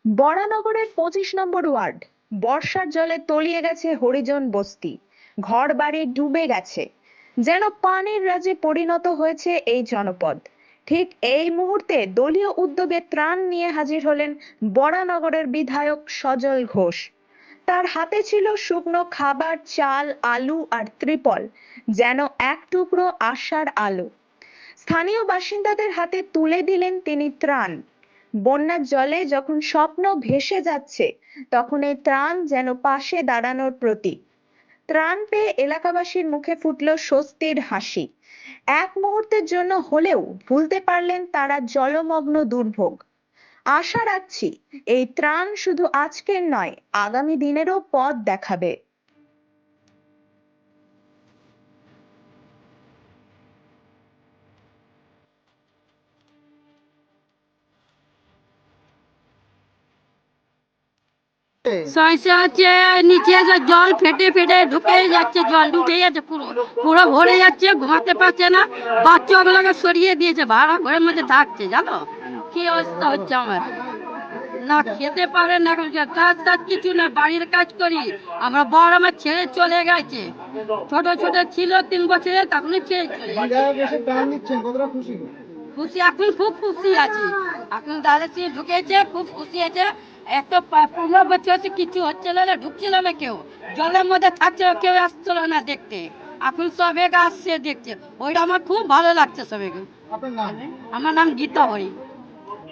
বরানগরের 25 নম্বর word বর্ষার জলে তলিয়ে গেছে হরিজন বস্তি। ঘর বাড়ি ডুবে গেছে, যেন পানির রাজ্যে পরিণত হয়েছে এই জনপদ। ঠিক এই মুহূর্তে দলীয় উদ্যোগে ত্রাণ নিয়ে হাজির হলেন বরানগরের বিধায়ক সজল ঘোষ। তার হাতে ছিল শুকনো খাবার, চাল, আলু আর ত্রিপল, যেন এক টুকরো আশার আলো। স্থানীয় বাসিন্দাদের হাতে তুলে দিলেন তিনি ত্রাণ। বন্যার জলে যখন স্বপ্ন ভেসে যাচ্ছে, তখন এই ত্রাণ যেন পাশে দাঁড়ানোর প্রতীক। ত্রাণ পেয়ে এলাকাবাসীর মুখে ফুটল স্বস্তির হাসি। এক মুহূর্তের জন্য হলেও ভুলতে পারলেন তারা জলমগ্ন দুর্ভোগ। আশা রাখছি এই ত্রাণ শুধু আজকের নয়, আগামী দিনেরও পথ দেখাবে। সমস্যা হচ্ছে নিচে যে জল ফেটে ফেটে ঢুকে যাচ্ছে, জল ঢুকে যাচ্ছে, পুরো পুরো ভরে যাচ্ছে, ঘুমাতে পারছে না। বাচ্চাগুলোকে সরিয়ে দিয়েছে, ভাড়া ঘরের মধ্যে থাকছে। জানো কি অবস্থা হচ্ছে আমার? না খেতে পারে না, কাজ টাজ কিছু না, বাড়ির কাজ করি আমরা। বড় আমার ছেড়ে চলে গেছে, ছোট ছোট ছিল 3 বছরের, তখনই ছেড়ে চলে গেছে। খুশি, এখন খুব খুশি আছি। এখন দাদা সিং ঢুকেছে, খুব খুশি আছে। এত 15 বছর হচ্ছে কিছু হচ্ছিল না, ঢুকছিল না কেউ, জলের মধ্যে থাকছিল, কেউ আসছিল না দেখতে। এখন সবেগ আসছে দেখছে, ওইটা আমার খুব ভালো লাগছে সবেগ। আমার নাম গীতা হরি।